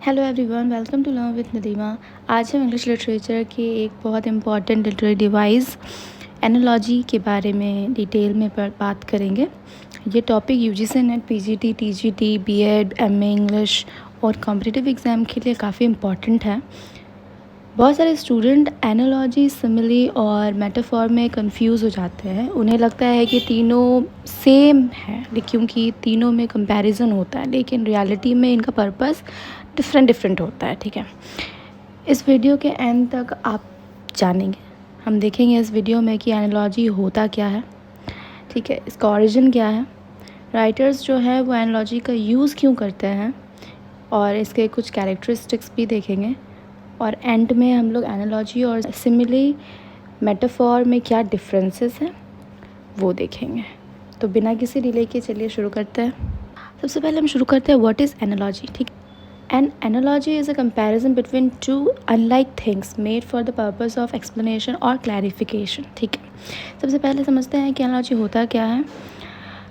Hello everyone, welcome to learn with Nadeema. आज हम English literature की एक बहुत इम्पॉर्टेंट लिटरेरी डिवाइस एनालॉजी के बारे में डिटेल में बात करेंगे। ये topic UGC NET, PGT, TGT, BEd, MA English और कॉम्पिटिटिव एग्ज़ाम के लिए काफ़ी इम्पॉर्टेंट है। बहुत सारे स्टूडेंट एनालॉजी, सिमिली और मेटाफॉर में कंफ्यूज हो जाते हैं। उन्हें लगता है कि तीनों सेम है क्योंकि तीनों में कंपैरिजन होता है, लेकिन रियलिटी में इनका पर्पस डिफरेंट होता है। ठीक है, इस वीडियो के एंड तक आप जानेंगे, हम देखेंगे इस वीडियो में कि एनालॉजी होता क्या है, ठीक है, इसका ओरिजिन क्या है, राइटर्स जो है वो एनालॉजी का यूज़ क्यों करते हैं, और इसके कुछ कैरेक्टरिस्टिक्स भी देखेंगे। और एंड में हम लोग एनालॉजी और सिमिली मेटाफॉर में क्या डिफरेंसेस हैं वो देखेंगे। तो बिना किसी डिले के चलिए शुरू करते हैं। सबसे पहले हम शुरू करते हैं व्हाट इज़ एनालॉजी। ठीक, N analogy is a comparison between two unlike things made for the purpose of explanation और क्लैरिफिकेशन। ठीक है, सबसे पहले समझते हैं कि एनालॉजी होता क्या है।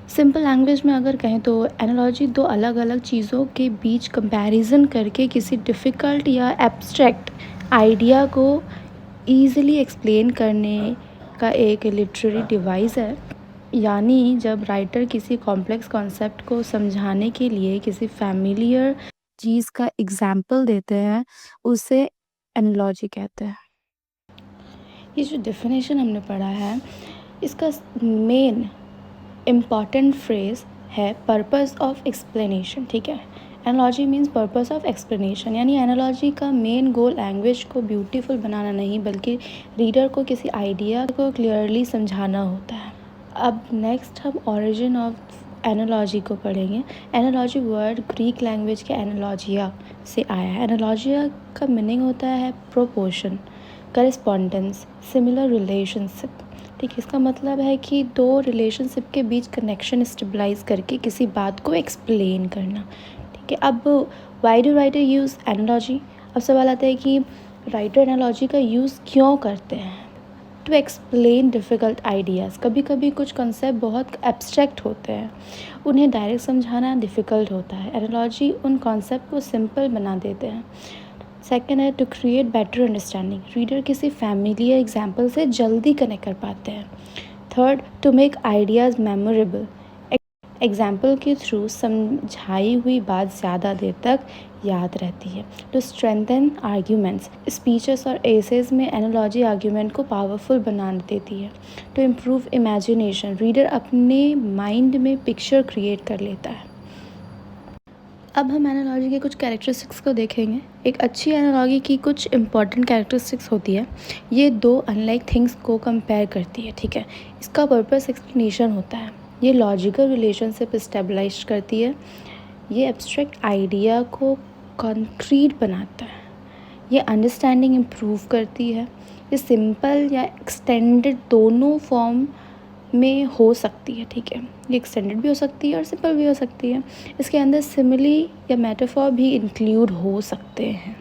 सिंपल लैंग्वेज में अगर कहें तो एनालॉजी दो अलग अलग चीज़ों के बीच कंपैरिजन करके किसी डिफ़िकल्ट या एब्स्ट्रैक्ट आइडिया को ईज़िली एक्सप्लेन करने का एक लिटरेरी डिवाइस है। यानी जब राइटर किसी कॉम्प्लेक्स कॉन्सेप्ट को समझाने के लिए किसी फैमिलियर चीज़ का एग्जाम्पल देते हैं, उसे एनालॉजी कहते हैं। ये जो डेफिनेशन हमने पढ़ा है, इसका मेन इम्पॉर्टेंट फ्रेज़ है पर्पस ऑफ एक्सप्लेनेशन। ठीक है, analogy means purpose of explanation, यानी एनालॉजी का मेन गोल लैंग्वेज को ब्यूटीफुल बनाना नहीं, बल्कि रीडर को किसी आइडिया को क्लियरली समझाना होता है। अब नेक्स्ट हम ओरिजिन ऑफ एनालॉजी को पढ़ेंगे। एनालॉजी वर्ड ग्रीक लैंग्वेज के एनालॉजिया से आया है। एनालॉजिया का मीनिंग होता है प्रोपोर्शन, करेस्पॉन्डेंस, सिमिलर रिलेशनशिप। ठीक है, इसका मतलब है कि दो रिलेशनशिप के बीच कनेक्शन स्टेबलाइज करके किसी बात को एक्सप्लेन करना। ठीक है, अब why do writer use analogy. अब सवाल आता है कि राइटर एनालॉजी का यूज़ क्यों करते हैं। To explain difficult ideas. कभी कभी कुछ कंसेप्ट बहुत एब्स्ट्रैक्ट होते हैं, उन्हें डायरेक्ट समझाना डिफ़िकल्ट होता है। एनालॉजी उन कॉन्सेप्ट को सिंपल बना देते हैं। सेकेंड है to create better understanding. Reader किसी फैमिलियर एग्जाम्पल से जल्दी कनेक्ट कर पाते हैं। Third, to make ideas memorable. Example के थ्रू समझाई हुई बात ज़्यादा देर तक याद रहती है। To strengthen arguments. स्पीचेस और एसेस में एनालॉजी आर्ग्यूमेंट को पावरफुल बना देती है। टू इम्प्रूव इमेजिनेशन। रीडर अपने माइंड में पिक्चर क्रिएट कर लेता है। अब हम एनालॉजी के कुछ कैरेक्टरिस्टिक्स को देखेंगे। एक अच्छी एनालॉजी की कुछ इंपॉर्टेंट कैरेक्टरिस्टिक्स होती है। ये दो अनलाइक थिंग्स को कंपेयर करती है। ठीक है, इसका पर्पस एक्सप्लेनेशन होता है। ये लॉजिकल रिलेशनशिप इस्टेब्लिश करती है। ये एब्स्ट्रैक्ट आइडिया को कॉन्क्रीट बनाता है। ये अंडरस्टैंडिंग इम्प्रूव करती है। ये सिंपल या एक्सटेंडेड दोनों फॉर्म में हो सकती है। ठीक है, ये एक्सटेंडेड भी हो सकती है और सिंपल भी हो सकती है। इसके अंदर सिमिली या मेटाफॉर भी इंक्लूड हो सकते हैं।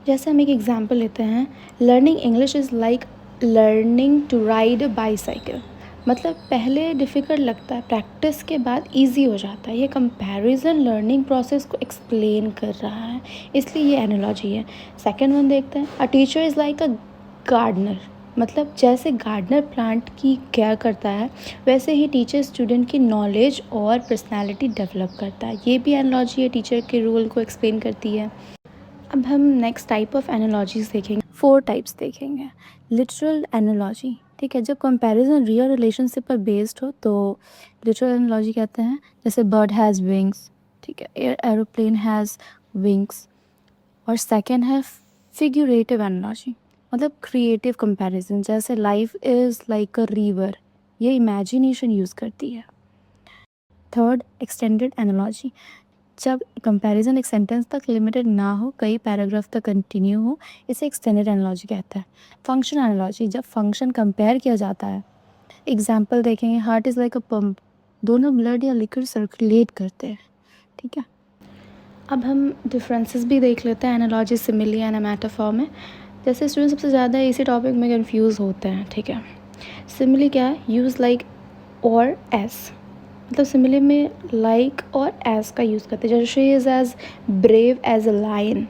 जैसे हम एक एग्जांपल लेते हैं, learning English is like learning to ride a bicycle. मतलब पहले डिफ़िकल्ट लगता है, प्रैक्टिस के बाद इजी हो जाता है। ये कंपैरिजन लर्निंग प्रोसेस को एक्सप्लेन कर रहा है, इसलिए ये एनालॉजी है। सेकेंड वन देखते हैं, a teacher is like a gardener. मतलब जैसे गार्डनर प्लांट की केयर करता है, वैसे ही टीचर स्टूडेंट की नॉलेज और पर्सनालिटी डेवलप करता है। ये भी एनालॉजी है, टीचर के रोल को एक्सप्लेन करती है। अब हम नेक्स्ट टाइप ऑफ एनालॉजीज देखेंगे। 4 टाइप्स देखेंगे। Literal analogy. ठीक है, जब कंपैरिजन रियल रिलेशनशिप पर बेस्ड हो तो लिटरल एनालॉजी कहते हैं। जैसे बर्ड हैज़ विंग्स, ठीक है, एरोप्लेन हैज़ विंग्स। और सेकेंड है फिग्यूरेटिव एनालॉजी, मतलब क्रिएटिव कंपैरिजन। जैसे life is like a river, ये इमेजिनेशन यूज़ करती है। थर्ड, एक्सटेंडेड एनालॉजी, जब कंपैरिजन एक सेंटेंस तक लिमिटेड ना हो, कई पैराग्राफ तक कंटिन्यू हो, इसे एक्सटेंडेड एनालॉजी कहता है। फंक्शन एनालॉजी, जब फंक्शन कंपेयर किया जाता है। एग्जाम्पल देखेंगे, heart is like a pump, दोनों ब्लड या लिक्विड सर्कुलेट करते हैं। ठीक है, अब हम डिफरेंसेस भी देख लेते हैं एनालॉजी, सिमिली एंड मेटाफॉर में। जैसे स्टूडेंट सबसे ज़्यादा इसी टॉपिक में कंफ्यूज होते हैं। ठीक है, सिमिली क्या है, यूज़ लाइक और एस, मतलब सिमिले में लाइक और एज का यूज़ करते हैं, जैसे she is as brave as a lion,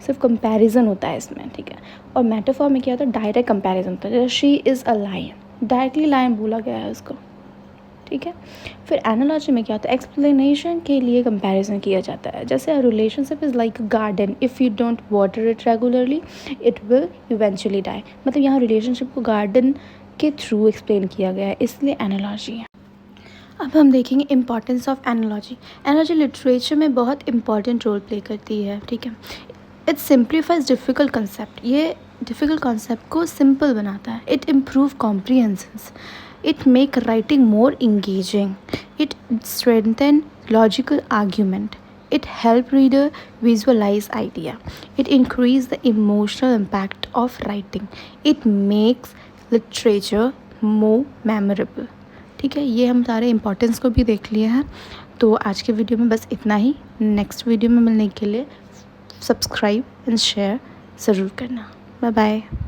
सिर्फ कंपैरिजन होता है इसमें, ठीक है। और मेटाफॉर में क्या होता है, डायरेक्ट कंपैरिजन होता है, जैसे she is a lion, directly lion बोला गया है उसको, ठीक है। फिर एनालॉजी में क्या होता है, एक्सप्लेनेशन के लिए कंपैरिजन किया जाता है, जैसे a relationship is like a garden, if you don't water it regularly it will eventually die. मतलब यहाँ रिलेशनशिप को गार्डन के थ्रू एक्सप्लेन किया गया है, इसलिए एनालॉजी है। अब हम देखेंगे importance of analogy. Analogy literature में बहुत इंपॉर्टेंट रोल प्ले करती है, ठीक है। इट सिंप्लीफाइज डिफ़िकल्ट कंसेप्ट, ये डिफ़िकल्ट कॉन्सेप्ट को सिंपल बनाता है। It improve comprehensions, it make writing more engaging, it strengthen logical argument, it help reader visualize idea, it increase the emotional impact of writing, it makes literature more memorable। ठीक है, ये हम सारे importance को भी देख लिए हैं। तो आज के वीडियो में बस इतना ही। नेक्स्ट वीडियो में मिलने के लिए सब्सक्राइब एंड शेयर ज़रूर करना। Bye bye.